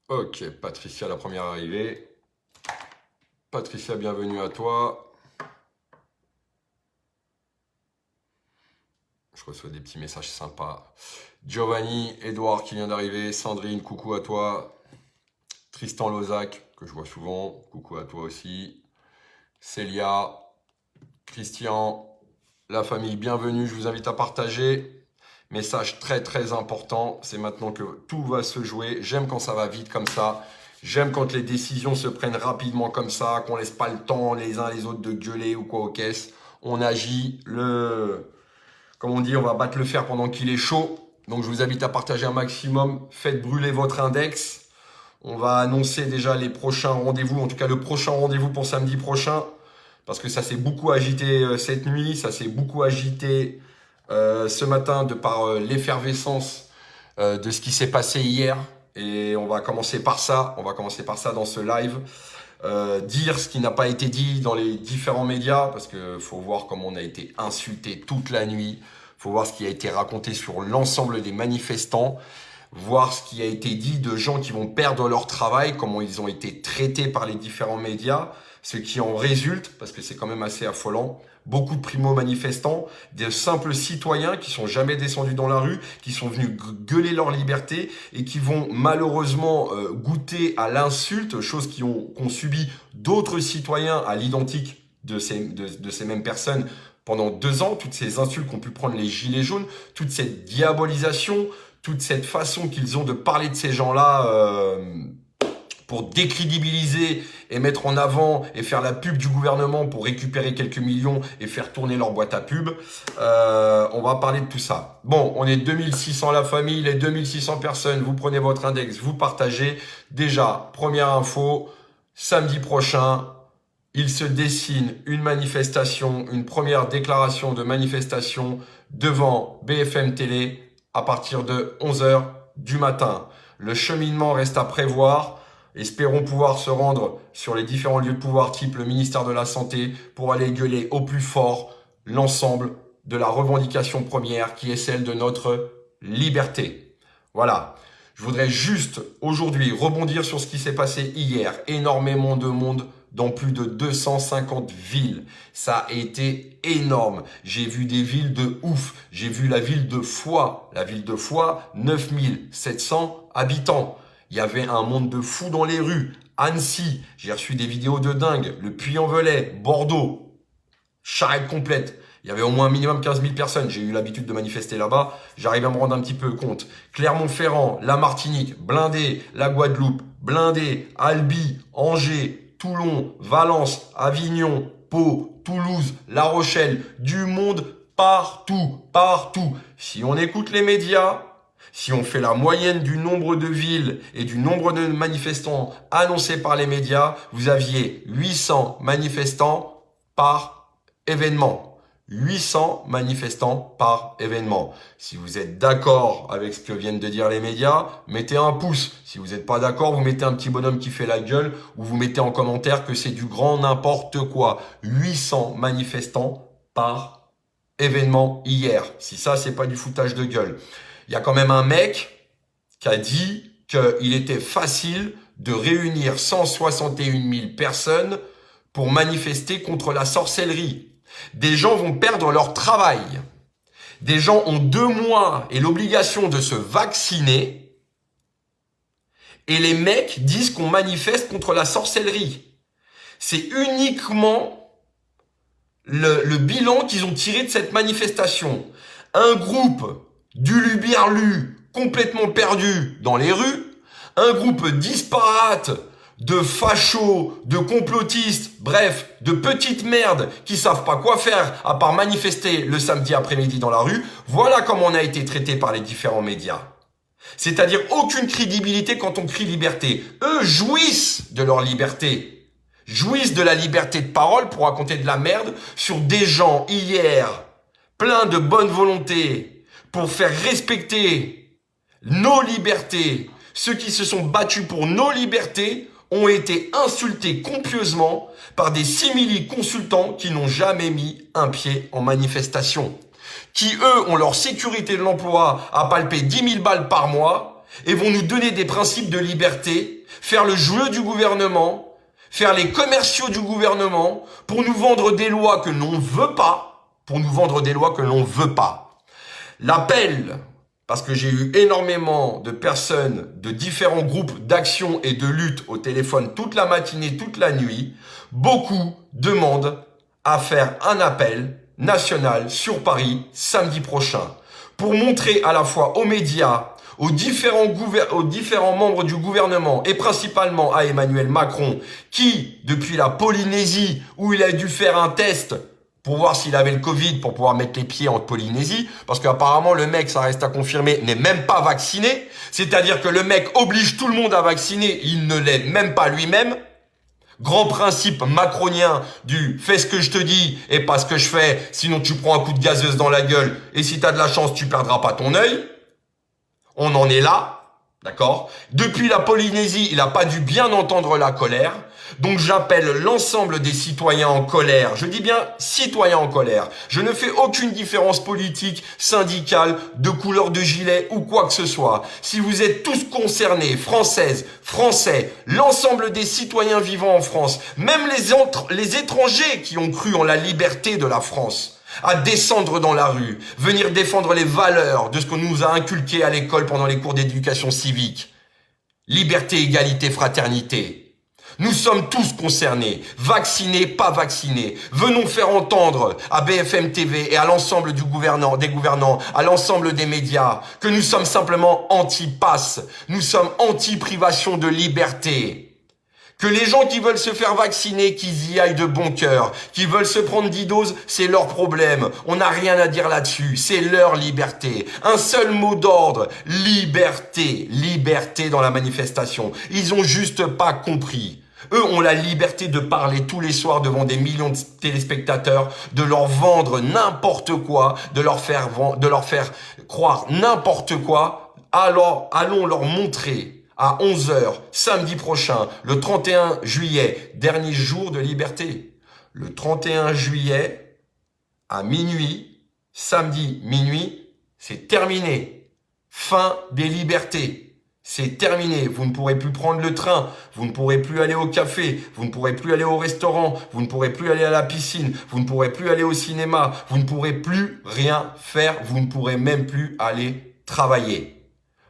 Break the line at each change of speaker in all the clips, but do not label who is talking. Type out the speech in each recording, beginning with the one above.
Ok, Patricia, la première arrivée. Patricia, bienvenue à toi. Je reçois des petits messages sympas. Giovanni, Edouard qui vient d'arriver. Sandrine, coucou à toi. Tristan Lozac, que je vois souvent. Coucou à toi aussi. Célia, Christian, la famille, bienvenue. Je vous invite à partager. Message très très important. C'est maintenant que tout va se jouer. J'aime quand ça va vite comme ça. J'aime quand les décisions se prennent rapidement comme ça, qu'on laisse pas le temps les uns les autres de gueuler ou quoi aux caisses. On agit, comme on dit, on va battre le fer pendant qu'il est chaud. Donc je vous invite à partager un maximum. Faites brûler votre index. On va annoncer déjà les prochains rendez-vous, en tout cas le prochain rendez-vous pour samedi prochain. Parce que ça s'est beaucoup agité cette nuit, ça s'est beaucoup agité ce matin de par l'effervescence de ce qui s'est passé hier. Et on va commencer par ça. On va commencer par ça dans ce live. Dire ce qui n'a pas été dit dans les différents médias, parce que faut voir comment on a été insulté toute la nuit. Faut voir ce qui a été raconté sur l'ensemble des manifestants. Voir ce qui a été dit de gens qui vont perdre leur travail, comment ils ont été traités par les différents médias, ce qui en résulte, parce que c'est quand même assez affolant. Beaucoup de primo-manifestants, des simples citoyens qui sont jamais descendus dans la rue, qui sont venus gueuler leur liberté et qui vont malheureusement goûter à l'insulte, chose qu'ont subi d'autres citoyens à l'identique de ces mêmes personnes pendant 2 ans. Toutes ces insultes qu'ont pu prendre les gilets jaunes, toute cette diabolisation, toute cette façon qu'ils ont de parler de ces gens-là pour décrédibiliser et mettre en avant et faire la pub du gouvernement pour récupérer quelques millions et faire tourner leur boîte à pub. On va parler de tout ça. Bon, on est 2600 la famille, les 2600 personnes, vous prenez votre index, vous partagez. Déjà, première info, samedi prochain, il se dessine une manifestation, une première déclaration de manifestation devant BFM Télé à partir de 11h du matin. Le cheminement reste à prévoir. Espérons pouvoir se rendre sur les différents lieux de pouvoir type le ministère de la Santé pour aller gueuler au plus fort l'ensemble de la revendication première qui est celle de notre liberté. Voilà. Je voudrais juste aujourd'hui rebondir sur ce qui s'est passé hier. Énormément de monde dans plus de 250 villes. Ça a été énorme. J'ai vu des villes de ouf. J'ai vu la ville de Foix. La ville de Foix, 9700 habitants. Il y avait un monde de fous dans les rues. Annecy, j'ai reçu des vidéos de dingue. Le Puy-en-Velay, Bordeaux, charrette complète. Il y avait au moins un minimum 15 000 personnes. J'ai eu l'habitude de manifester là-bas. J'arrive à me rendre un petit peu compte. Clermont-Ferrand, la Martinique, blindé. La Guadeloupe, blindé. Albi, Angers, Toulon, Valence, Avignon, Pau, Toulouse, La Rochelle. Du monde partout, partout. Si on écoute les médias, si on fait la moyenne du nombre de villes et du nombre de manifestants annoncés par les médias, vous aviez 800 manifestants par événement. 800 manifestants par événement. Si vous êtes d'accord avec ce que viennent de dire les médias, mettez un pouce. Si vous n'êtes pas d'accord, vous mettez un petit bonhomme qui fait la gueule ou vous mettez en commentaire que c'est du grand n'importe quoi. 800 manifestants par événement hier. Si ça, c'est pas du foutage de gueule. Il y a quand même un mec qui a dit qu'il était facile de réunir 161 000 personnes pour manifester contre la sorcellerie. Des gens vont perdre leur travail. Des gens ont 2 mois et l'obligation de se vacciner. Et les mecs disent qu'on manifeste contre la sorcellerie. C'est uniquement le bilan qu'ils ont tiré de cette manifestation. Un groupe d'uluberlus complètement perdus dans les rues, un groupe disparate de fachos, de complotistes, bref, de petites merdes qui savent pas quoi faire à part manifester le samedi après-midi dans la rue. Voilà comment on a été traité par les différents médias. C'est-à-dire aucune crédibilité quand on crie liberté. Eux jouissent de leur liberté, jouissent de la liberté de parole pour raconter de la merde sur des gens hier pleins de bonne volonté pour faire respecter nos libertés. Ceux qui se sont battus pour nos libertés ont été insultés copieusement par des simili-consultants qui n'ont jamais mis un pied en manifestation. Qui, eux, ont leur sécurité de l'emploi à palper 10 000 balles par mois et vont nous donner des principes de liberté faire le jeu du gouvernement, faire les commerciaux du gouvernement pour nous vendre des lois que l'on veut pas, L'appel, parce que j'ai eu énormément de personnes de différents groupes d'action et de lutte au téléphone toute la matinée, toute la nuit, beaucoup demandent à faire un appel national sur Paris samedi prochain pour montrer à la fois aux médias, aux différents membres du gouvernement et principalement à Emmanuel Macron qui, depuis la Polynésie où il a dû faire un test pour voir s'il avait le Covid pour pouvoir mettre les pieds en Polynésie, parce qu'apparemment le mec, ça reste à confirmer, n'est même pas vacciné, c'est-à-dire que le mec oblige tout le monde à vacciner, il ne l'est même pas lui-même. Grand principe macronien du « fais ce que je te dis et pas ce que je fais, sinon tu prends un coup de gazeuse dans la gueule et si t'as de la chance, tu perdras pas ton œil ». On en est là, d'accord? Depuis la Polynésie, il n'a pas dû bien entendre la colère. Donc j'appelle l'ensemble des citoyens en colère. Je dis bien citoyens en colère. Je ne fais aucune différence politique, syndicale, de couleur de gilet ou quoi que ce soit. Si vous êtes tous concernés, Françaises, Français, l'ensemble des citoyens vivant en France, même les étrangers qui ont cru en la liberté de la France, à descendre dans la rue, venir défendre les valeurs de ce qu'on nous a inculqué à l'école pendant les cours d'éducation civique. Liberté, égalité, fraternité. Nous sommes tous concernés, vaccinés, pas vaccinés. Venons faire entendre à BFM TV et à l'ensemble des gouvernants, à l'ensemble des médias, que nous sommes simplement anti-pass, nous sommes anti-privation de liberté. Que les gens qui veulent se faire vacciner, qu'ils y aillent de bon cœur, qui veulent se prendre 10 doses, c'est leur problème. On n'a rien à dire là-dessus. C'est leur liberté. Un seul mot d'ordre. Liberté. Liberté dans la manifestation. Ils ont juste pas compris. Eux ont la liberté de parler tous les soirs devant des millions de téléspectateurs, de leur vendre n'importe quoi, de leur faire croire n'importe quoi. Alors, allons leur montrer à 11 h samedi prochain, le 31 juillet, dernier jour de liberté. Le 31 juillet, à minuit, samedi minuit, c'est terminé. Fin des libertés. C'est terminé. Vous ne pourrez plus prendre le train. Vous ne pourrez plus aller au café. Vous ne pourrez plus aller au restaurant. Vous ne pourrez plus aller à la piscine. Vous ne pourrez plus aller au cinéma. Vous ne pourrez plus rien faire. Vous ne pourrez même plus aller travailler.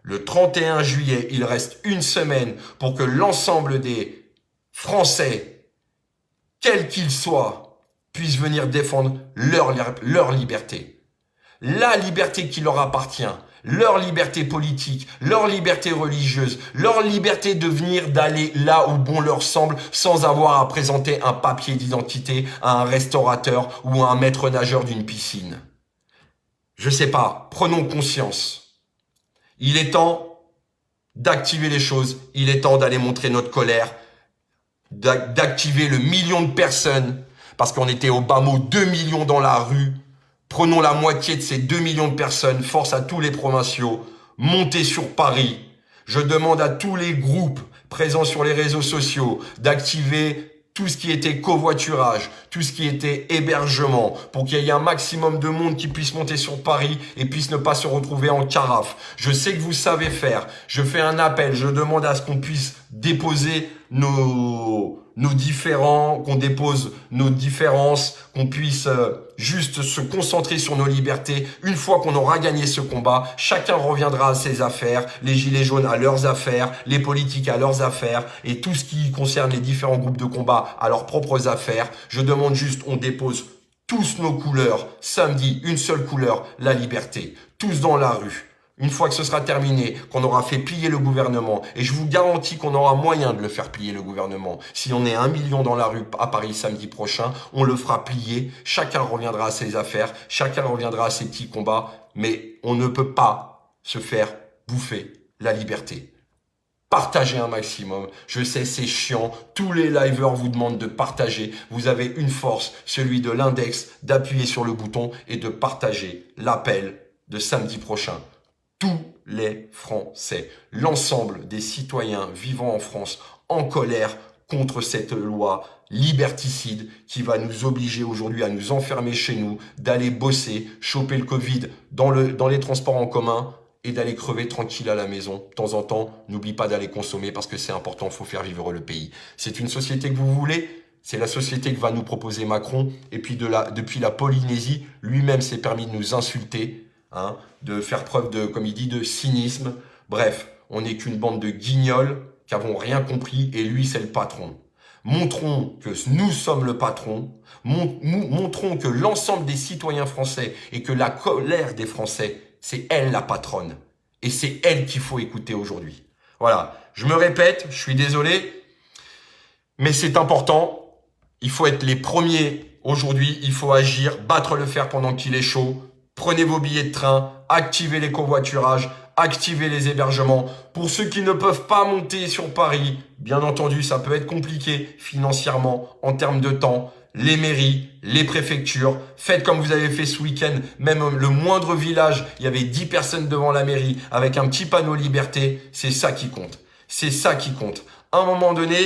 Le 31 juillet, il reste une semaine pour que l'ensemble des Français, quels qu'ils soient, puissent venir défendre leur liberté. La liberté qui leur appartient, leur liberté politique, leur liberté religieuse, leur liberté de venir d'aller là où bon leur semble sans avoir à présenter un papier d'identité à un restaurateur ou à un maître nageur d'une piscine. Je sais pas, prenons conscience. Il est temps d'activer les choses, il est temps d'aller montrer notre colère, d'activer le million de personnes, parce qu'on était au bas mot 2 millions dans la rue. Prenons la moitié de ces 2 millions de personnes, force à tous les provinciaux, montez sur Paris. Je demande à tous les groupes présents sur les réseaux sociaux d'activer tout ce qui était covoiturage, tout ce qui était hébergement, pour qu'il y ait un maximum de monde qui puisse monter sur Paris et puisse ne pas se retrouver en carafe. Je sais que vous savez faire. Je fais un appel, je demande à ce qu'on puisse déposer nos différends, qu'on dépose nos différences, qu'on puisse juste se concentrer sur nos libertés. Une fois qu'on aura gagné ce combat, chacun reviendra à ses affaires, les gilets jaunes à leurs affaires, les politiques à leurs affaires et tout ce qui concerne les différents groupes de combat à leurs propres affaires. Je demande juste, on dépose tous nos couleurs, samedi, une seule couleur, la liberté, tous dans la rue. Une fois que ce sera terminé, qu'on aura fait plier le gouvernement, et je vous garantis qu'on aura moyen de le faire plier le gouvernement. Si on est 1 million dans la rue à Paris samedi prochain, on le fera plier. Chacun reviendra à ses affaires, chacun reviendra à ses petits combats, mais on ne peut pas se faire bouffer la liberté. Partagez un maximum. Je sais, c'est chiant. Tous les liveurs vous demandent de partager. Vous avez une force, celui de l'index, d'appuyer sur le bouton et de partager l'appel de samedi prochain. Tous les Français, l'ensemble des citoyens vivant en France en colère contre cette loi liberticide qui va nous obliger aujourd'hui à nous enfermer chez nous, d'aller bosser, choper le Covid dans les transports en commun et d'aller crever tranquille à la maison. De temps en temps, n'oublie pas d'aller consommer parce que c'est important, il faut faire vivre le pays. C'est une société que vous voulez? C'est la société que va nous proposer Macron. Et puis depuis la Polynésie, lui-même s'est permis de nous insulter, hein, de faire preuve de, comme il dit, de cynisme. Bref, on n'est qu'une bande de guignols qui n'avons rien compris et lui, c'est le patron. Montrons que nous sommes le patron, montrons que l'ensemble des citoyens français et que la colère des Français, c'est elle la patronne. Et c'est elle qu'il faut écouter aujourd'hui. Voilà, je me répète, je suis désolé, mais c'est important. Il faut être les premiers aujourd'hui, il faut agir, battre le fer pendant qu'il est chaud. Prenez vos billets de train, activez les covoiturages, activez les hébergements. Pour ceux qui ne peuvent pas monter sur Paris, bien entendu, ça peut être compliqué financièrement, en termes de temps. Les mairies, les préfectures, faites comme vous avez fait ce week-end. Même le moindre village, il y avait 10 personnes devant la mairie avec un petit panneau liberté. C'est ça qui compte. C'est ça qui compte. À un moment donné,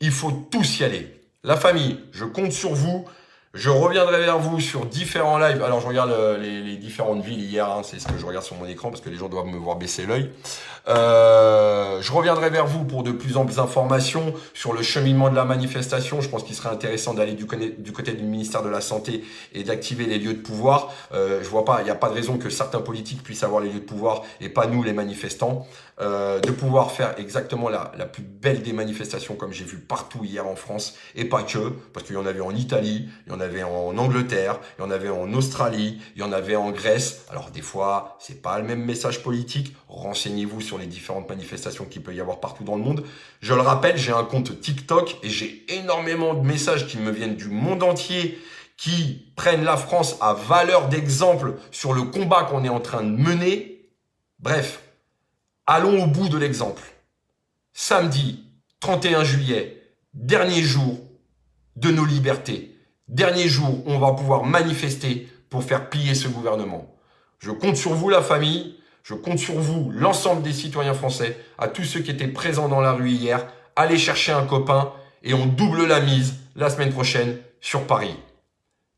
il faut tous y aller. La famille, je compte sur vous. Je reviendrai vers vous sur différents lives. Alors, je regarde les différentes villes hier. Hein, c'est ce que je regarde sur mon écran parce que les gens doivent me voir baisser l'œil. Je reviendrai vers vous pour de plus amples informations sur le cheminement de la manifestation. Je pense qu'il serait intéressant d'aller du côté du ministère de la Santé et d'activer les lieux de pouvoir. Je vois pas, il n'y a pas de raison que certains politiques puissent avoir les lieux de pouvoir et pas nous, les manifestants. De pouvoir faire exactement la plus belle des manifestations comme j'ai vu partout hier en France et pas que, parce qu'il y en avait en Italie, il y en avait en Angleterre, il y en avait en Australie, il y en avait en Grèce. Alors des fois, c'est pas le même message politique. Renseignez-vous sur les différentes manifestations qu'il peut y avoir partout dans le monde. Je le rappelle, j'ai un compte TikTok et j'ai énormément de messages qui me viennent du monde entier qui prennent la France à valeur d'exemple sur le combat qu'on est en train de mener. Bref. Allons au bout de l'exemple. Samedi 31 juillet, dernier jour de nos libertés. Dernier jour où on va pouvoir manifester pour faire plier ce gouvernement. Je compte sur vous, la famille. Je compte sur vous, l'ensemble des citoyens français, à tous ceux qui étaient présents dans la rue hier. Allez chercher un copain et on double la mise la semaine prochaine sur Paris.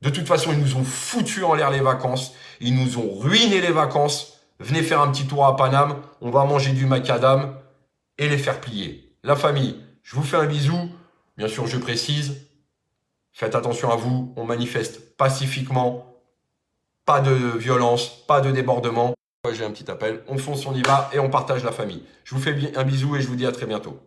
De toute façon, ils nous ont foutu en l'air les vacances. Ils nous ont ruiné les vacances. Venez faire un petit tour à Paname, on va manger du macadam et les faire plier. La famille, je vous fais un bisou. Bien sûr, je précise, faites attention à vous, on manifeste pacifiquement, pas de violence, pas de débordement. J'ai un petit appel, on fonce, on y va et on partage la famille. Je vous fais un bisou et je vous dis à très bientôt.